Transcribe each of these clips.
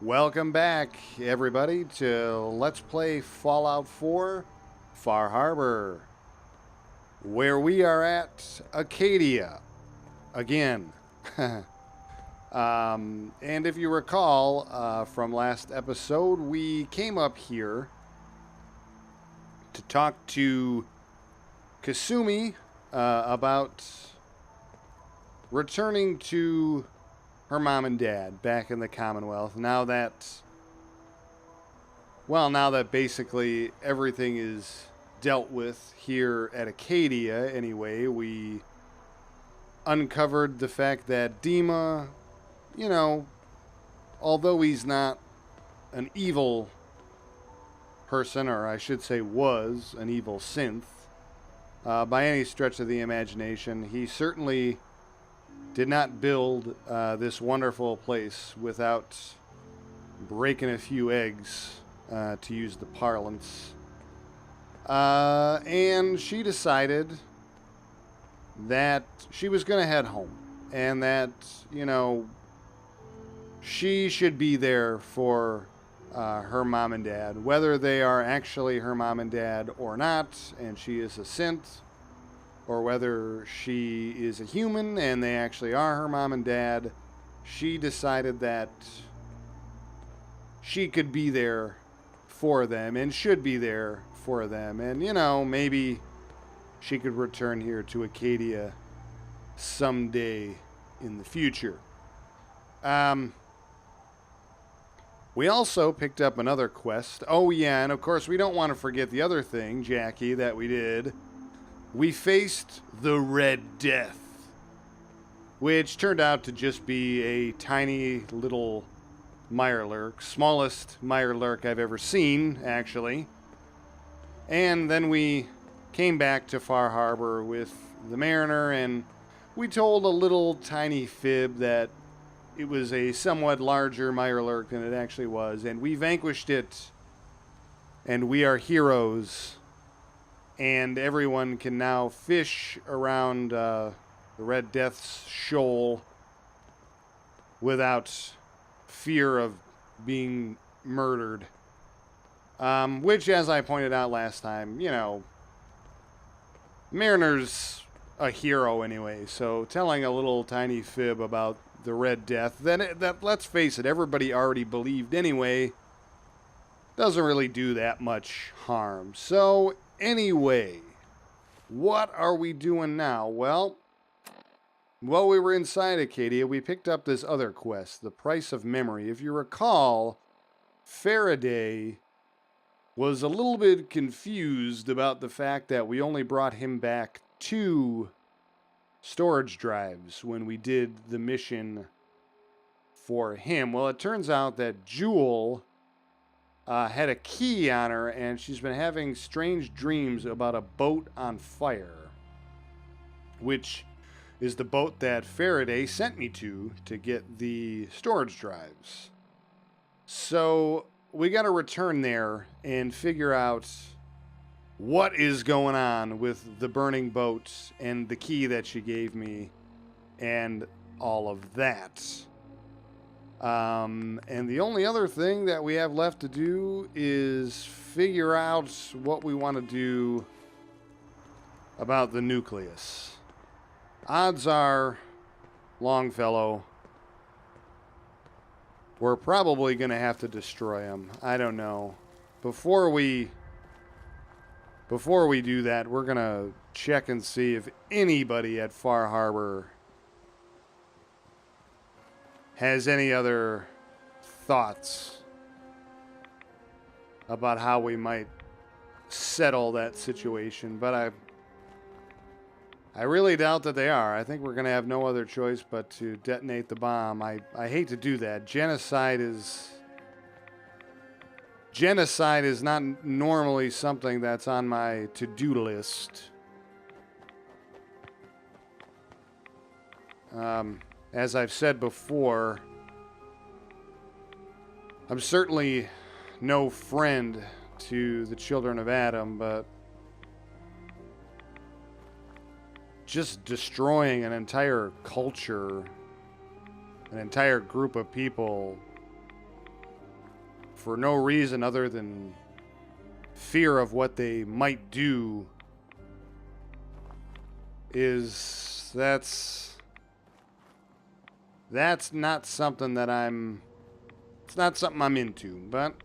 Welcome back, everybody, to Let's Play Fallout 4 Far Harbor, where we are at Acadia again. And if you recall from last episode, we came up here to talk to Kasumi about returning to her mom and dad back in the Commonwealth. Now that basically everything is dealt with here at Acadia anyway, we uncovered the fact that Dima, you know, although he's not an evil person, or I should say was an evil synth, by any stretch of the imagination, he certainly did not build this wonderful place without breaking a few eggs, to use the parlance. And she decided that she was going to head home, and that, you know, she should be there for her mom and dad, whether they are actually her mom and dad or not, and she is a synth, or whether she is a human and they actually are her mom and dad. She decided that she could be there for them and should be there for them. And, you know, maybe she could return here to Acadia someday in the future. We also picked up another quest. Oh, yeah, and of course, we don't want to forget the other thing, Jackie, that we did. We faced the Red Death, which turned out to just be a tiny little mirelurk, smallest mirelurk I've ever seen, actually. And then we came back to Far Harbor with the Mariner, and we told a little tiny fib that it was a somewhat larger mirelurk than it actually was, and we vanquished it, and we are heroes. And everyone can now fish around the Red Death's shoal without fear of being murdered. Which, as I pointed out last time, you know, Mariner's a hero anyway, so telling a little tiny fib about the Red Death, that let's face it, everybody already believed anyway, doesn't really do that much harm. So anyway, what are we doing now? Well, while we were inside Acadia, we picked up this other quest, The Price of Memory. If you recall, Faraday was a little bit confused about the fact that we only brought him back 2 storage drives when we did the mission for him. Well, it turns out that Jewel had a key on her, and she's been having strange dreams about a boat on fire, which is the boat that Faraday sent me to get the storage drives. So we got to return there and figure out what is going on with the burning boat and the key that she gave me and all of that. And the only other thing that we have left to do is figure out what we want to do about the nucleus. Odds are, Longfellow, we're probably going to have to destroy him. I don't know. Before we do that, we're going to check and see if anybody at Far Harbor has any other thoughts about how we might settle that situation. But I really doubt that they are. I think we're going to have no other choice but to detonate the bomb. I hate to do that. Genocide is not normally something that's on my to-do list. As I've said before, I'm certainly no friend to the children of Adam, but just destroying an entire culture, an entire group of people, for no reason other than fear of what they might do is that's not something that it's not something I'm into. But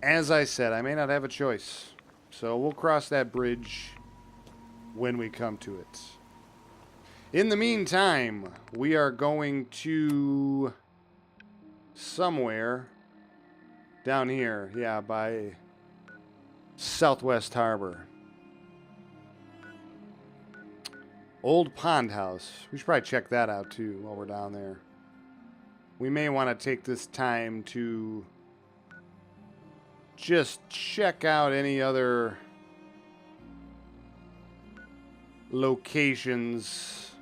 as I said, I may not have a choice. So we'll cross that bridge when we come to it. In the meantime, we are going to somewhere down here. Yeah, by Southwest Harbor. Old Pond House. We should probably check that out too while we're down there. We may want to take this time to just check out any other locations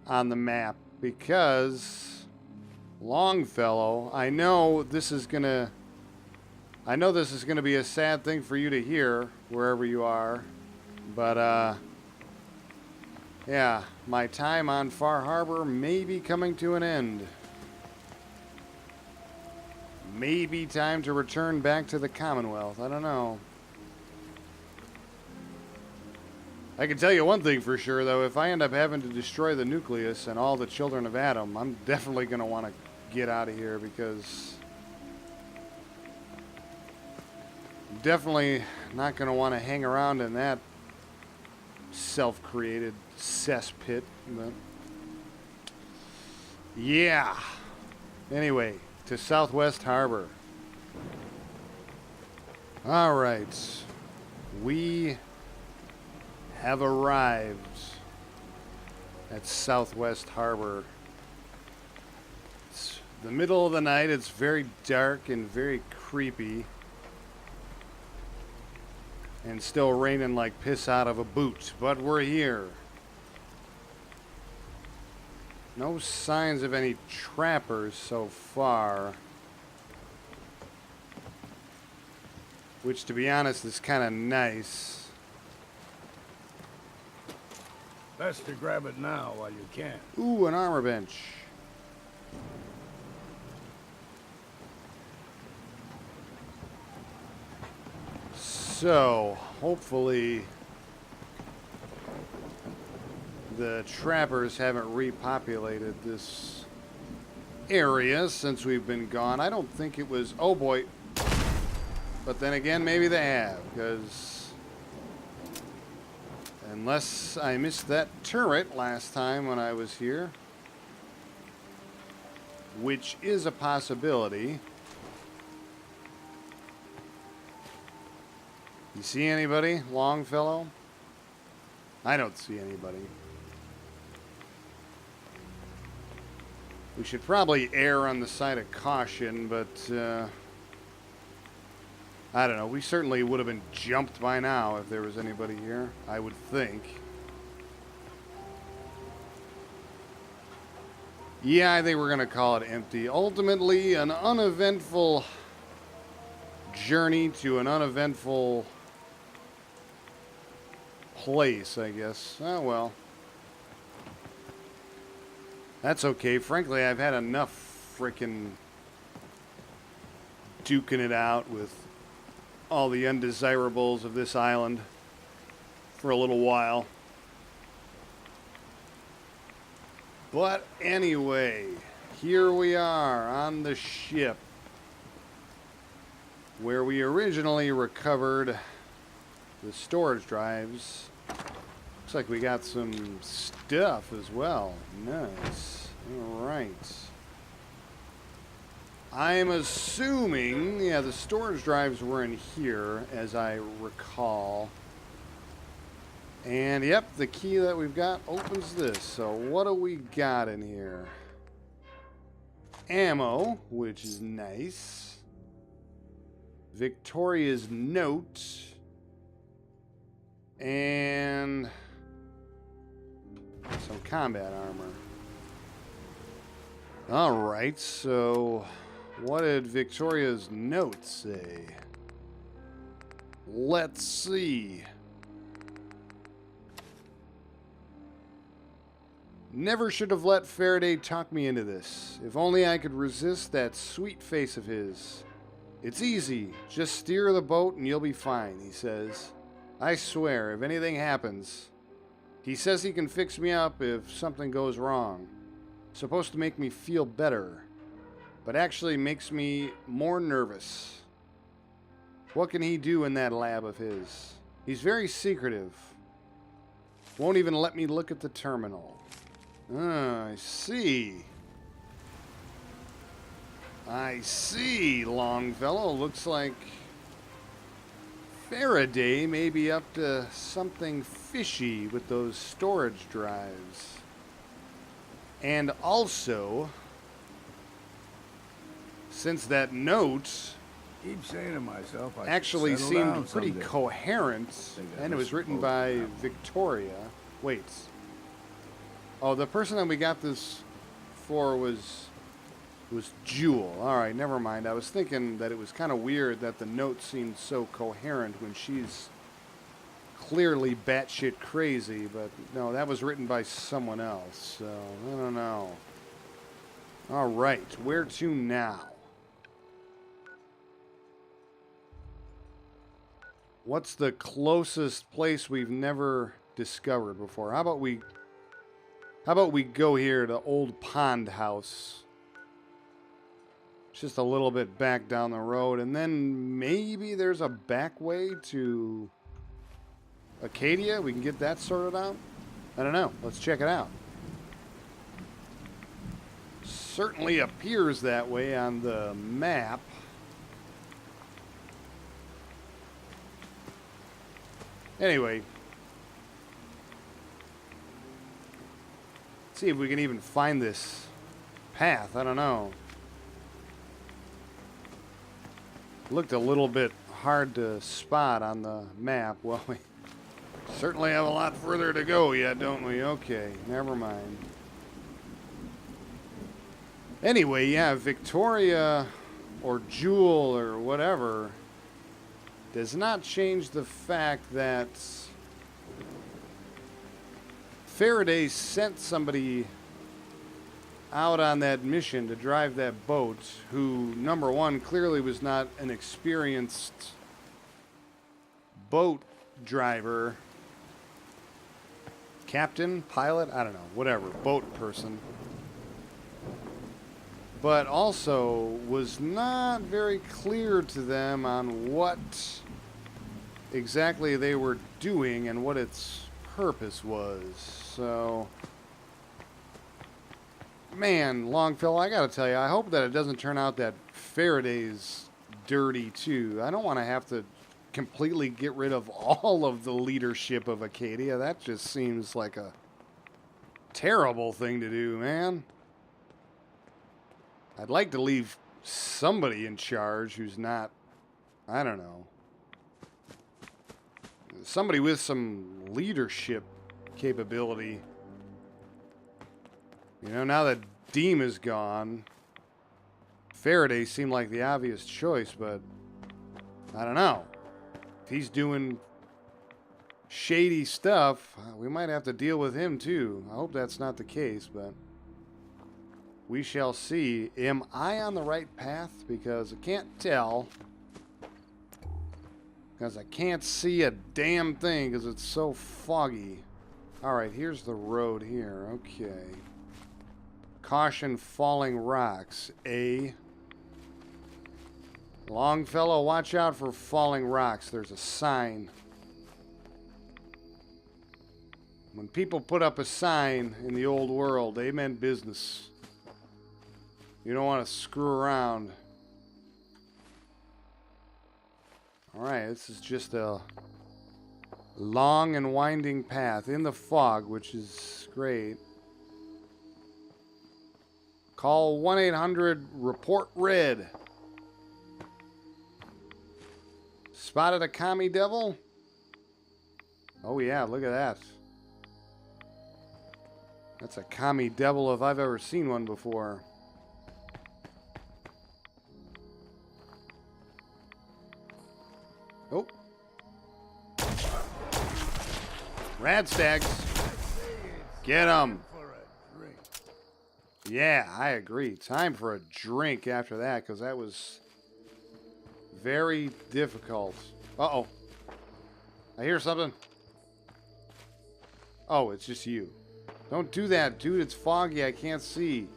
on the map, because Longfellow, I know this is gonna be a sad thing for you to hear wherever you are, but yeah, my time on Far Harbor may be coming to an end. Maybe time to return back to the Commonwealth. I don't know. I can tell you one thing for sure, though. If I end up having to destroy the nucleus and all the children of Adam, I'm definitely going to want to get out of here, because I'm definitely not going to want to hang around in that self-created cesspit. But yeah. Anyway, to Southwest Harbor. All right. We have arrived at Southwest Harbor. It's the middle of the night. It's very dark and very creepy. And still raining like piss out of a boot. But we're here. No signs of any trappers so far. Which, to be honest, is kind of nice. Best to grab it now while you can. Ooh, an armor bench. So, hopefully the trappers haven't repopulated this area since we've been gone. I don't think it was... Oh, boy. But then again, maybe they have, because... Unless I missed that turret last time when I was here. Which is a possibility. You see anybody, Longfellow? I don't see anybody. We should probably err on the side of caution, but I don't know. We certainly would have been jumped by now if there was anybody here, I would think. Yeah, I think we're going to call it empty. Ultimately, an uneventful journey to an uneventful place, I guess. Oh, well. That's okay. Frankly, I've had enough frickin' duking it out with all the undesirables of this island for a little while. But anyway, here we are on the ship where we originally recovered the storage drives. Looks like we got some stuff as well. Nice. All right. I'm assuming, yeah, the storage drives were in here, as I recall. And, yep, the key that we've got opens this. So what do we got in here? Ammo, which is nice. Victoria's note. And some combat armor. Alright, so what did Victoria's note say? Let's see. Never should have let Faraday talk me into this. If only I could resist that sweet face of his. It's easy. Just steer the boat and you'll be fine, he says. I swear, if anything happens... He says he can fix me up if something goes wrong. Supposed to make me feel better. But actually makes me more nervous. What can he do in that lab of his? He's very secretive. Won't even let me look at the terminal. I see. I see, Longfellow. Looks like Faraday may be up to something fishy with those storage drives. And also, since that note Keep saying to myself, I actually should settle down seemed pretty someday. coherent, and it was written by Victoria. Wait. Oh, the person that we got this for was Jewel. All right, never mind. I was thinking that it was kind of weird that the note seemed so coherent when she's clearly batshit crazy, but no, that was written by someone else, so I don't know. All right, where to now? What's the closest place we've never discovered before? How about we go here to Old Pond House? Just a little bit back down the road, and then maybe there's a back way to Acadia. We can get that sorted out. I don't know. Let's check it out. Certainly appears that way on the map. Anyway, see if we can even find this path. I don't know. Looked a little bit hard to spot on the map. Well, we certainly have a lot further to go yet, don't we? Okay, never mind. Anyway, yeah, Victoria or Jewel or whatever does not change the fact that Faraday sent somebody out on that mission to drive that boat who, number one, clearly was not an experienced boat driver, captain, pilot, I don't know, whatever, boat person, but also was not very clear to them on what exactly they were doing and what its purpose was. So, man, Longfellow, I gotta tell you, I hope that it doesn't turn out that Faraday's dirty too. I don't want to have to completely get rid of all of the leadership of Acadia. That just seems like a terrible thing to do, man. I'd like to leave somebody in charge who's not, I don't know, somebody with some leadership capability. You know, now that Deem is gone, Faraday seemed like the obvious choice, but I don't know. If he's doing shady stuff, we might have to deal with him too. I hope that's not the case, but we shall see. Am I on the right path? Because I can't tell. Because I can't see a damn thing because it's so foggy. Alright, here's the road here. Okay. Caution falling rocks. A. Longfellow, watch out for falling rocks. There's a sign. When people put up a sign in the old world, they meant business. You don't want to screw around. Alright, this is just a long and winding path in the fog, which is great. Call 1-800-REPORT-RED. Spotted a commie devil? Oh yeah, look at that. That's a commie devil if I've ever seen one before. Oh. Radstags. Get 'em. Yeah, I agree. Time for a drink after that, because that was very difficult. Uh-oh. I hear something. Oh, it's just you. Don't do that, dude. It's foggy. I can't see.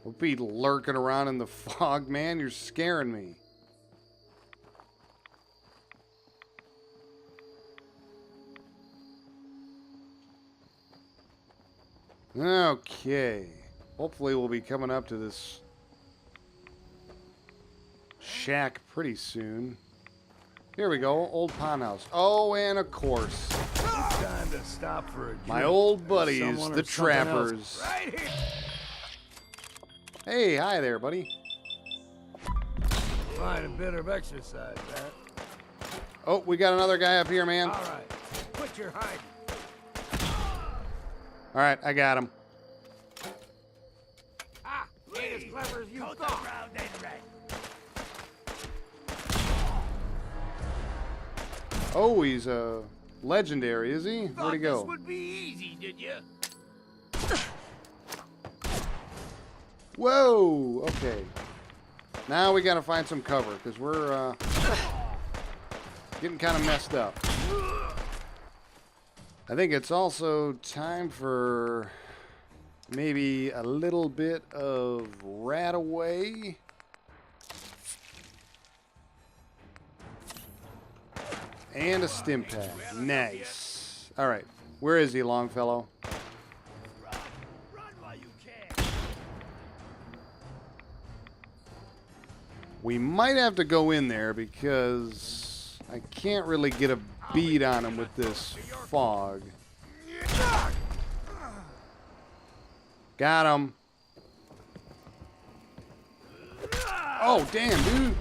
Don't be lurking around in the fog, man. You're scaring me. Okay. Hopefully we'll be coming up to this shack pretty soon. Here we go. Old pawn house. Oh, and of course. It's time to stop for a drink. My old buddies, the trappers. Right here. Hey, hi there, buddy. Find a bit of exercise, that. Oh, we got another guy up here, man. All right. Put your hiding. All right, I got him. Ah, ain't as clever as you thought. Oh, he's a legendary, is he? Where'd he go? This would be easy, did you? Whoa! Okay. Now we gotta find some cover, because we're getting kind of messed up. I think it's also time for maybe a little bit of rat away. And a stim pack. Nice. Alright. Where is he, Longfellow? Run while you can. We might have to go in there because I can't really get a beat on him with this fog. Got him. Oh, damn, dude.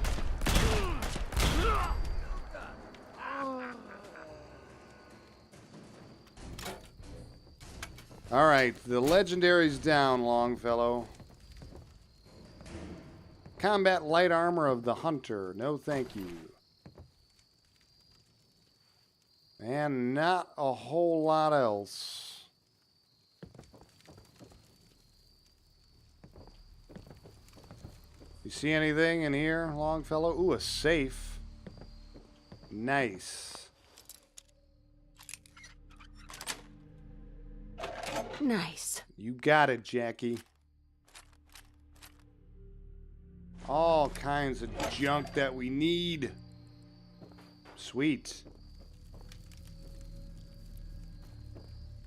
All right, the legendary's down, Longfellow. Combat light armor of the hunter. No, thank you. And not a whole lot else. You see anything in here, Longfellow? Ooh, a safe. Nice. Nice. You got it, Jackie. All kinds of junk that we need. Sweet.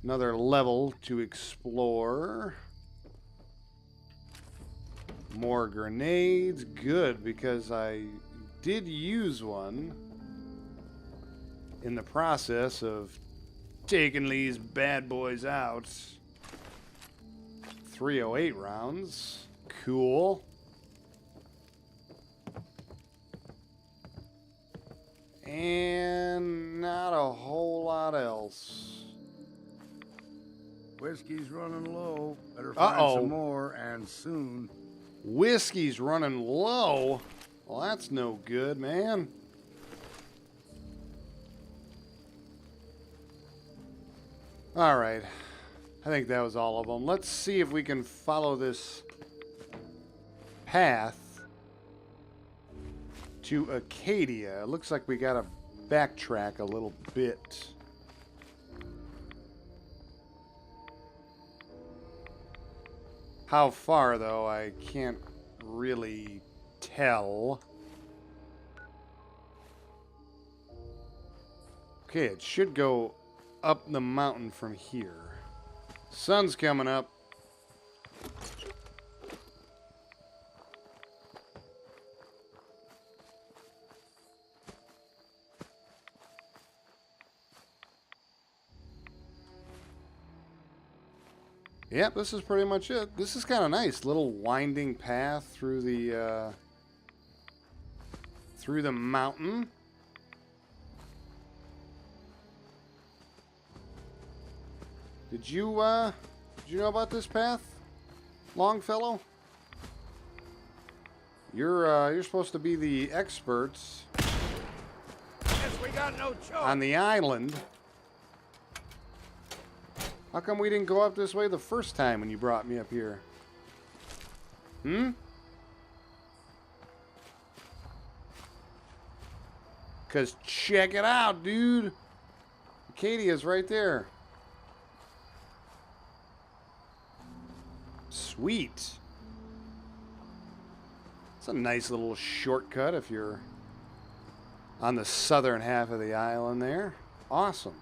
Another level to explore. More grenades. Good, because I did use one in the process of taking these bad boys out. 308 rounds. Cool. And not a whole lot else. Whiskey's running low. Better find some more, and soon. Whiskey's running low? Well, that's no good, man. All right. I think that was all of them. Let's see if we can follow this path to Acadia. It looks like we gotta backtrack a little bit. How far, though, I can't really tell. Okay, it should go up the mountain from here. Sun's coming up. Yep, this is pretty much it. This is kind of nice. Little winding path through the mountain. Did you know about this path, Longfellow? You're supposed to be the experts Guess we got no choice. on the island. How come we didn't go up this way the first time when you brought me up here? Hmm? Because check it out, dude. Acadia's right there. Sweet. It's a nice little shortcut if you're on the southern half of the island there. Awesome.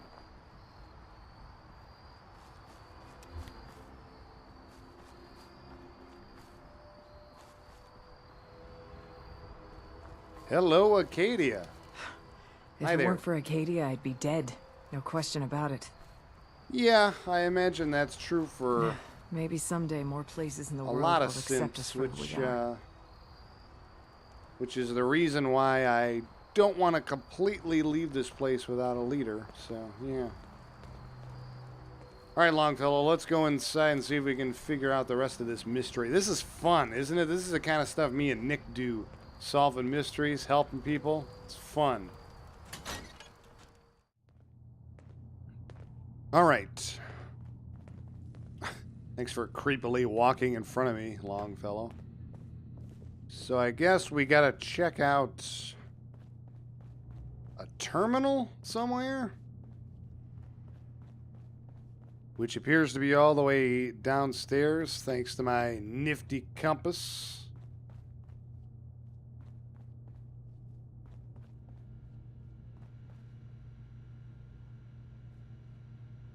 Hello, Acadia. If Hi it there. weren't for Acadia, I'd be dead. No question about it. Yeah, I imagine that's true for Maybe someday more places in the a world lot will of accept us synths, for who we are. which is the reason why I don't want to completely leave this place without a leader. So, yeah. All right, Longfellow, let's go inside and see if we can figure out the rest of this mystery. This is fun, isn't it? This is the kind of stuff me and Nick do. Solving mysteries, helping people. It's fun. All right. Thanks for creepily walking in front of me, Longfellow. So I guess we gotta check out a terminal somewhere, which appears to be all the way downstairs thanks to my nifty compass.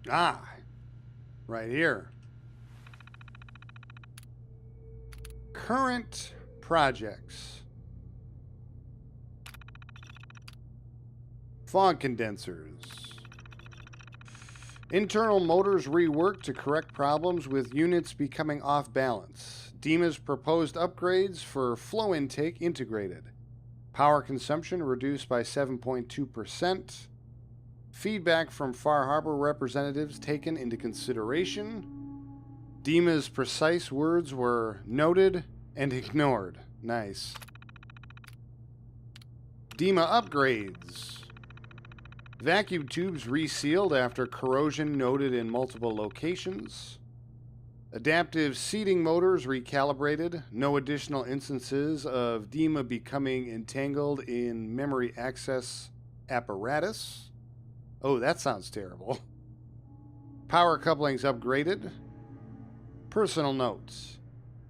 Ah, right here. Current projects. Fog condensers. Internal motors reworked to correct problems with units becoming off balance. DEMA's proposed upgrades for flow intake integrated. Power consumption reduced by 7.2%. Feedback from Far Harbor representatives taken into consideration. DEMA's precise words were noted and ignored. Nice. DEMA upgrades. Vacuum tubes resealed after corrosion noted in multiple locations. Adaptive seating motors recalibrated. No additional instances of DEMA becoming entangled in memory access apparatus. Oh, that sounds terrible. Power couplings upgraded. Personal notes.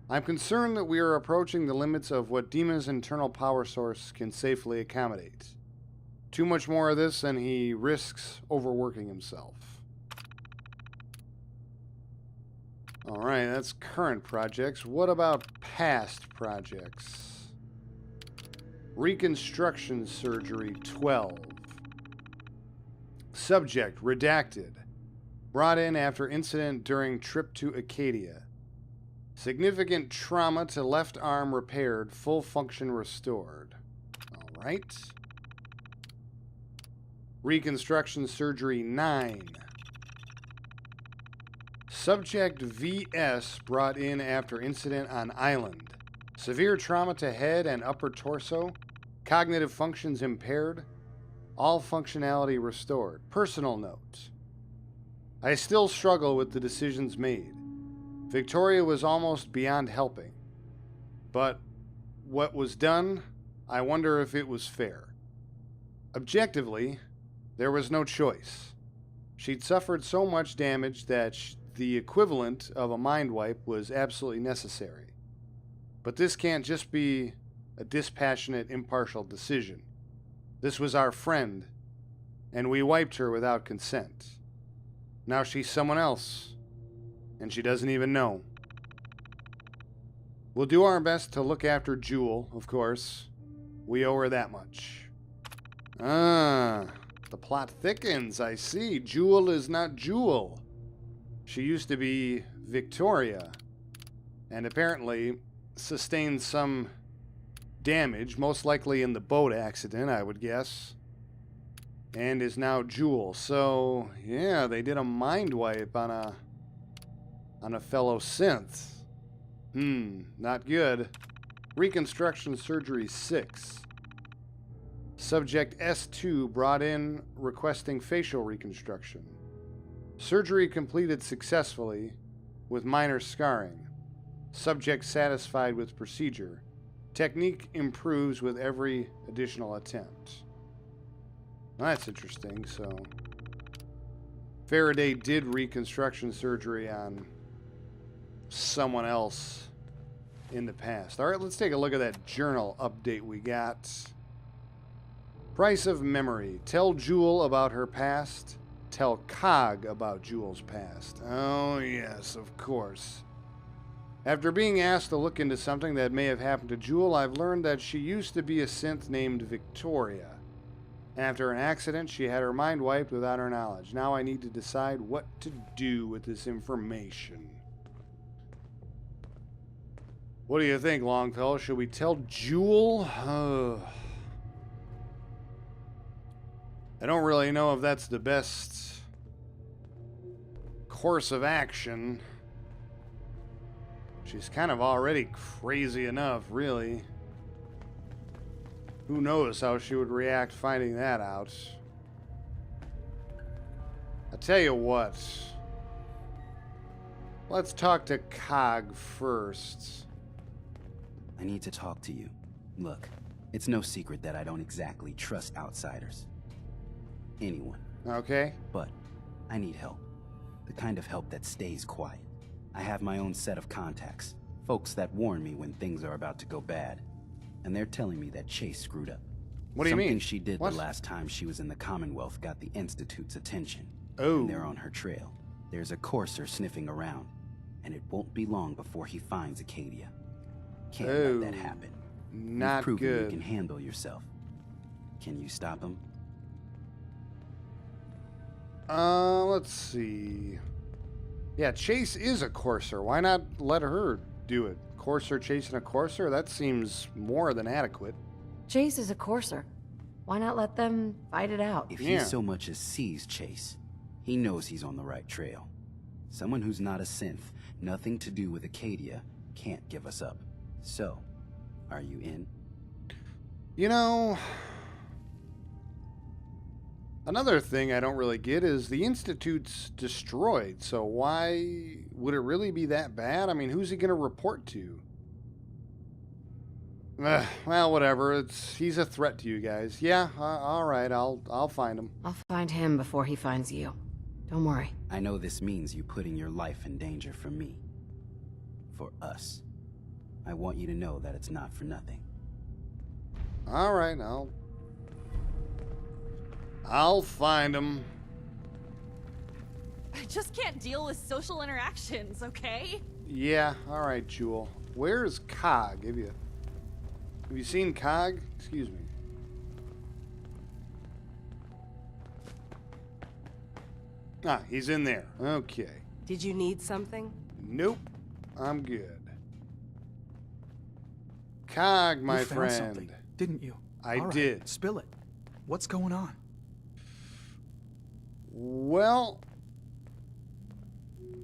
I'm concerned that we are approaching the limits of what DEMA's internal power source can safely accommodate. Too much more of this and he risks overworking himself. Alright, that's current projects. What about past projects? Reconstruction surgery 12. Subject redacted. Brought in after incident during trip to Acadia. Significant trauma to left arm repaired. Full function restored. Alright. Reconstruction surgery 9. Subject VS brought in after incident on island. Severe trauma to head and upper torso. Cognitive functions impaired. All functionality restored. Personal note. I still struggle with the decisions made. Victoria was almost beyond helping. But what was done, I wonder if it was fair. Objectively, there was no choice. She'd suffered so much damage that the equivalent of a mind wipe was absolutely necessary. But this can't just be a dispassionate, impartial decision. This was our friend, and we wiped her without consent. Now she's someone else, and she doesn't even know. We'll do our best to look after Jewel, of course. We owe her that much. Ah, the plot thickens, I see. Jewel is not Jewel. She used to be Victoria, and apparently sustained some damage, most likely in the boat accident, I would guess, and is now Jewel. So, yeah, they did a mind wipe on a fellow synth. Not good. Reconstruction surgery 6. Subject S2 brought in requesting facial reconstruction. Surgery completed successfully with minor scarring. Subject satisfied with procedure. Technique improves with every additional attempt. That's interesting, so... Faraday did reconstruction surgery on someone else in the past. Alright, let's take a look at that journal update we got. Price of memory. Tell Jewel about her past. Tell Cog about Jewel's past. Oh, yes, of course. After being asked to look into something that may have happened to Jewel, I've learned that she used to be a synth named Victoria. After an accident, she had her mind wiped without her knowledge. Now I need to decide what to do with this information. What do you think, Longfellow? Should we tell Jewel? I don't really know if that's the best course of action. She's kind of already crazy enough, really. Who knows how she would react finding that out. I'll tell you what. Let's talk to Cog first. I need to talk to you. Look, it's no secret that I don't exactly trust outsiders. Anyone. Okay. But I need help. The kind of help that stays quiet. I have my own set of contacts. Folks that warn me when things are about to go bad. And they're telling me that Chase screwed up. What do you mean? Something she did What? the last time she was in the Commonwealth got the Institute's attention. Oh. And they're on her trail. There's a courser sniffing around. And it won't be long before he finds Acadia. Can't let that happen. Not You've proven good. you can handle yourself. Can you stop him? Let's see. Yeah, Chase is a courser. Why not let her do it? Courser chasing a courser? That seems more than adequate. Chase is a courser. Why not let them fight it out? If Yeah. he so much as sees Chase, he knows he's on the right trail. Someone who's not a synth, nothing to do with Acadia, can't give us up. So, are you in? You know, another thing I don't really get is the Institute's destroyed, so why would it really be that bad? I mean, who's he going to report to? Well, whatever. He's a threat to you guys. Yeah, all right, I'll find him. I'll find him before he finds you. Don't worry. I know this means you putting your life in danger for me. For us. I want you to know that it's not for nothing. All right, I'll find him. I just can't deal with social interactions, okay? Yeah, all right, Jewel. Where's Cog? Have you seen Cog? Excuse me. Ah, he's in there. Okay. Did you need something? Nope. I'm good. Cog, my You found friend. something, didn't you? I All right, did. Spill it. What's going on? Well,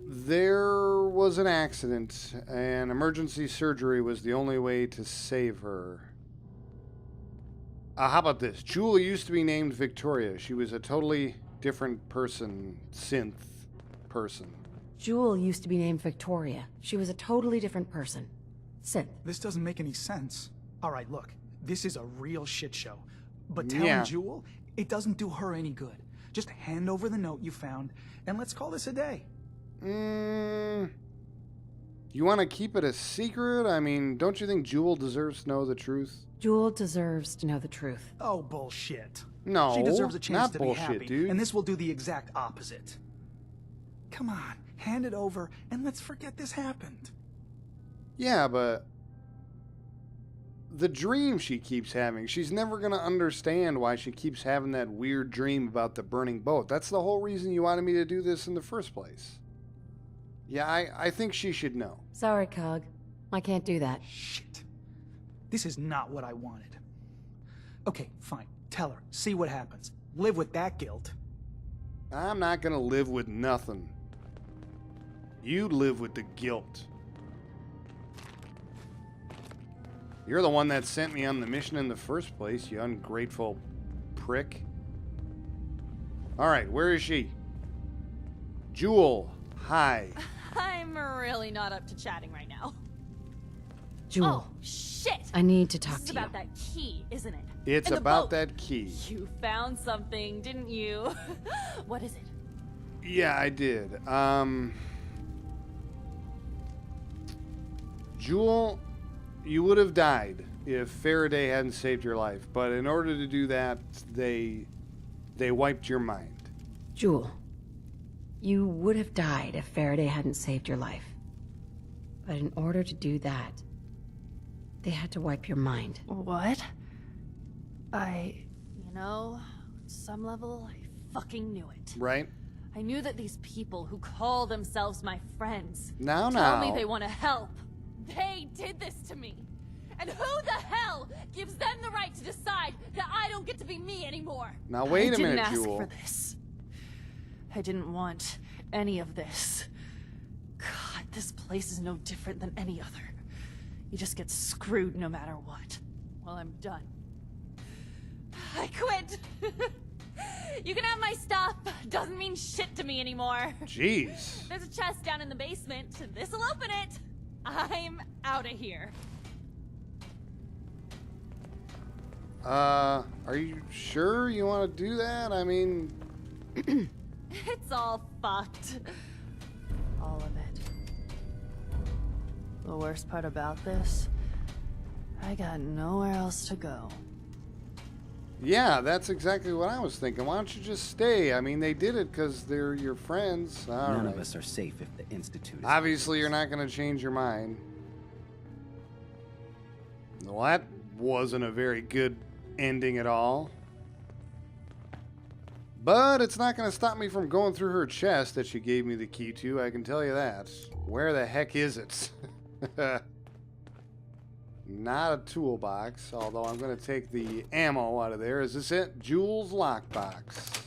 there was an accident, and emergency surgery was the only way to save her. How about this? Jewel used to be named Victoria. She was a totally different person, synth person. Jewel used to be named Victoria. She was a totally different person. Synth. This doesn't make any sense. All right, look. This is a real shit show. But telling Yeah. Jewel, it doesn't do her any good. Just hand over the note you found, and let's call this a day. You want to keep it a secret? I mean, don't you think Jewel deserves to know the truth? Jewel deserves to know the truth. Oh, bullshit. No, She deserves a chance not to bullshit, be happy, dude. and this will do the exact opposite. Come on, hand it over, and let's forget this happened. Yeah, but the dream she keeps having, she's never going to understand why she keeps having that weird dream about the burning boat. That's the whole reason you wanted me to do this in the first place. Yeah, I think she should know. Sorry, Cog. I can't do that. Shit. This is not what I wanted. Okay, fine. Tell her. See what happens. Live with that guilt. I'm not going to live with nothing. You live with the guilt. You're the one that sent me on the mission in the first place, you ungrateful prick. Alright, where is she? Jewel, hi. I'm really not up to chatting right now. Jewel, Oh, shit! I need to talk This is to you. about that key, isn't it? It's And the about boat. that key. You found something, didn't you? What is it? Yeah, I did. Jewel, you would have died if Faraday hadn't saved your life. But in order to do that, they wiped your mind. Jewel, you would have died if Faraday hadn't saved your life. But in order to do that, they had to wipe your mind. What? You know, on some level, I fucking knew it. Right? I knew that these people who call themselves my friends Now. tell me they want to help. They did this to me. And who the hell gives them the right to decide that I don't get to be me anymore? Now wait a minute, I didn't Jewel. ask for this. I didn't want any of this. God, this place is no different than any other. You just get screwed no matter what. Well, I'm done. I quit. You can have my stuff. Doesn't mean shit to me anymore. Jeez. There's a chest down in the basement. This'll open it. I'm out of here. Are you sure you want to do that? I mean... It's all fucked. All of it. The worst part about this, I got nowhere else to go. Yeah, that's exactly what I was thinking. Why don't you just stay? I mean, they did it because they're your friends. All None right. of us are safe if the Institute is... Obviously, you're not going to change your mind. Well, that wasn't a very good ending at all. But it's not going to stop me from going through her chest that she gave me the key to, I can tell you that. Where the heck is it? Not a toolbox, although I'm going to take the ammo out of there. Is this it? Jules lockbox.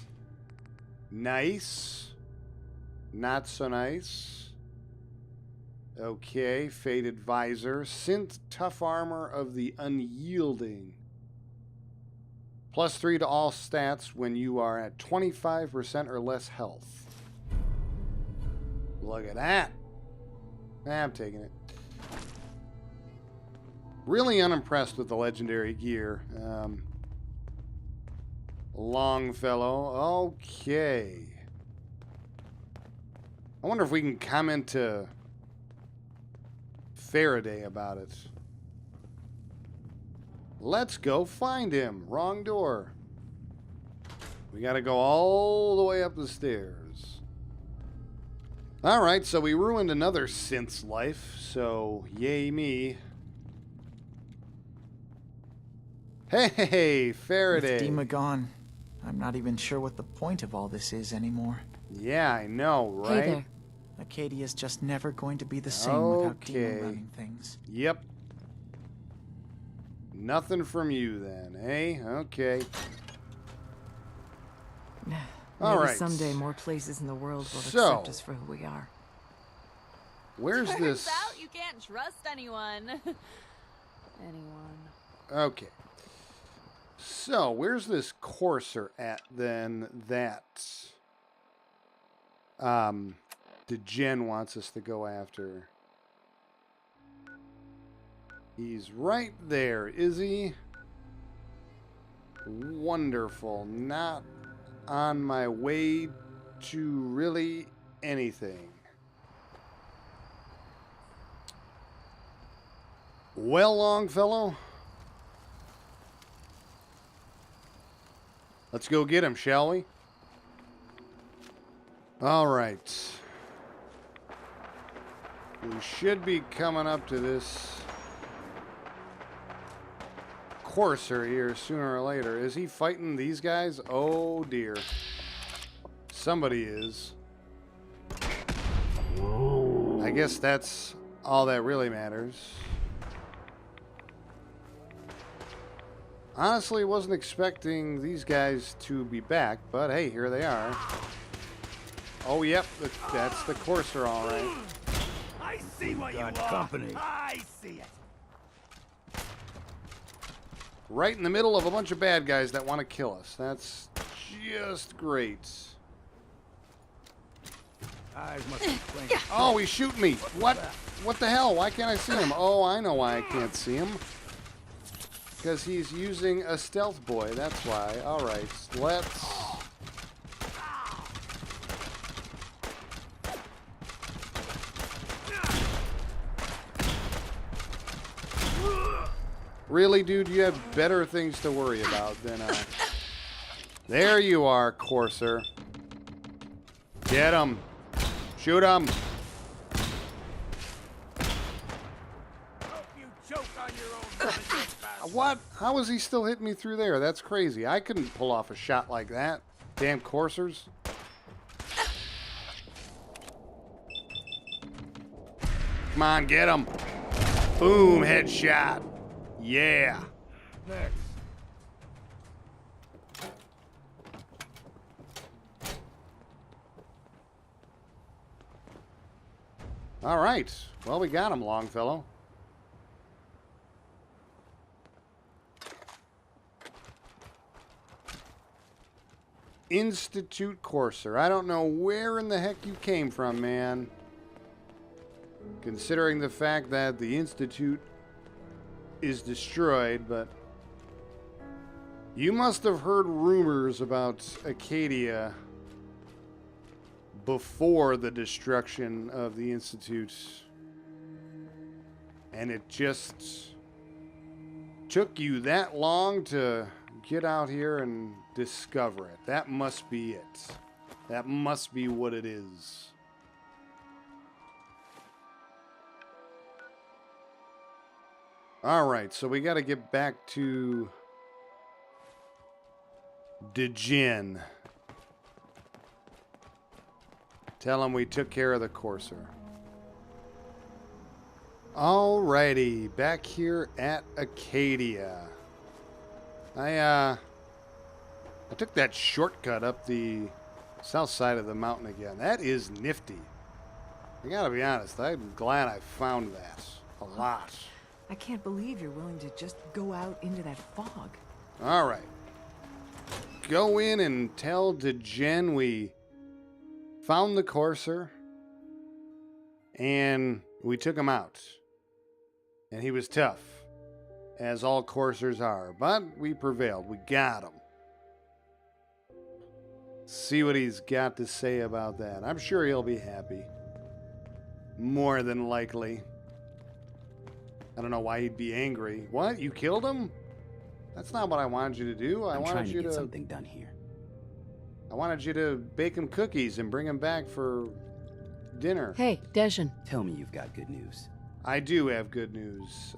Nice. Not so nice. Okay, faded visor. Synth tough armor of the unyielding. +3 to all stats when you are at 25% or less health. Look at that. I'm taking it. Really unimpressed with the legendary gear. Longfellow. Okay. I wonder if we can comment to Faraday about it. Let's go find him. Wrong door. We gotta go all the way up the stairs. Alright, so we ruined another synth's life, so yay me. Hey, Faraday. With Dima gone, I'm not even sure what the point of all this is anymore. Yeah, I know, right? Hey there. Acadia's just never going to be the same without Dima running things. Yep. Nothing from you then, eh? Okay. All Maybe right. someday more places in the world will So- accept us for who we are. Where's Turns this? out you can't trust anyone. Anyone. Okay. So, where's this courser at then that Jen wants us to go after? He's right there, is he? Wonderful. Not on my way to really anything. Well, Longfellow, let's go get him, shall we? All right. We should be coming up to this courser here sooner or later. Is he fighting these guys? Oh, dear. Somebody is. I guess that's all that really matters. Honestly, wasn't expecting these guys to be back, but hey, here they are. Oh, yep, that's the courser, all right. I see what you are. Company. I see it. Right in the middle of a bunch of bad guys that want to kill us. That's just great. Eyes must be playing. Oh, he's shooting me. What? What the hell? Why can't I see him? Oh, I know why I can't see him. Because he's using a stealth boy. That's why. All right. Let's... Really, dude? You have better things to worry about than... There you are, Courser. Get him. Shoot him. Hope you choke on your own blood, you bastard. What? How is he still hitting me through there? That's crazy. I couldn't pull off a shot like that. Damn Coursers. Come on, get him. Boom, headshot. Yeah. Next. All right. Well, we got him, Longfellow. Institute Courser. I don't know where in the heck you came from, man. Considering the fact that the Institute is destroyed, but you must have heard rumors about Acadia before the destruction of the Institute, and it just took you that long to get out here and discover it. That must be it. That must be what it is. All right, so we got to get back to Djinn. Tell him we took care of the Courser. Alrighty, back here at Acadia. I took that shortcut up the south side of the mountain again. That is nifty. I gotta be honest, I'm glad I found that. A lot. I can't believe you're willing to just go out into that fog. Alright. Go in and tell Djinn we found the Courser and we took him out. And he was tough, as all Coursers are, but we prevailed. We got him. See what he's got to say about that. I'm sure he'll be happy. More than likely. I don't know why he'd be angry. What? You killed him? That's not what I wanted you to do. I I'm wanted trying you to get something done here. I wanted you to bake him cookies and bring him back for dinner. Hey, Dejin. Tell me you've got good news. I do have good news.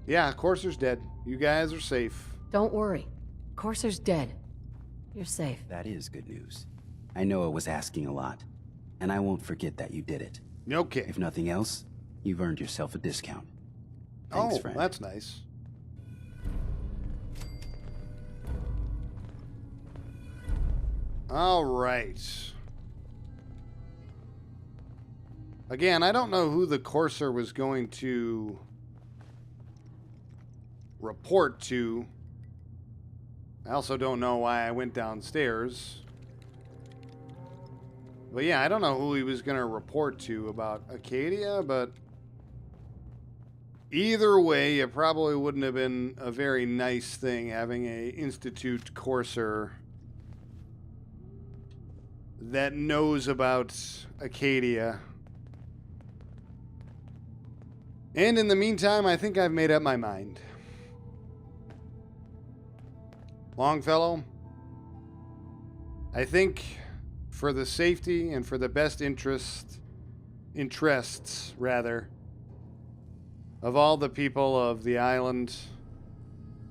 Yeah, Courser's dead. You guys are safe. Don't worry. Courser's dead. You're safe. That is good news. I know it was asking a lot, and I won't forget that you did it. Okay. If nothing else, you've earned yourself a discount. Thanks, friend. That's nice. All right. Again, I don't know who the Courser was going to report to. I also don't know why I went downstairs. But yeah, I don't know who he was going to report to about Acadia, but either way, it probably wouldn't have been a very nice thing having a Institute Courser that knows about Acadia. And in the meantime, I think I've made up my mind. Longfellow, I think for the safety and for the best interests of all the people of the island,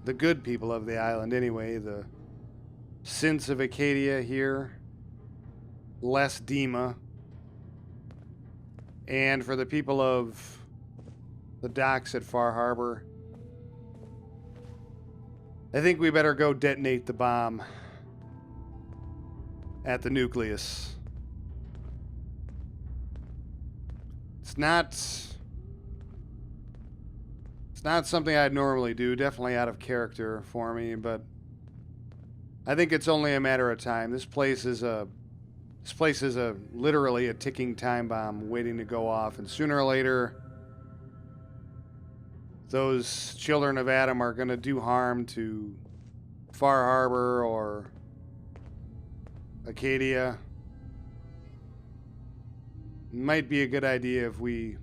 the good people of the island anyway, the synths of Acadia here, less Dima, and for the people of the docks at Far Harbor, I think we better go detonate the bomb at the nucleus. It's not something I'd normally do, definitely out of character for me, but I think it's only a matter of time. This place is a This place is literally a ticking time bomb waiting to go off, and sooner or later, those children of Adam are going to do harm to Far Harbor or Acadia. Might be a good idea if we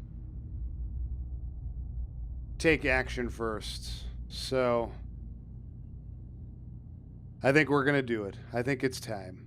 take action first. So I think we're going to do it. I think it's time.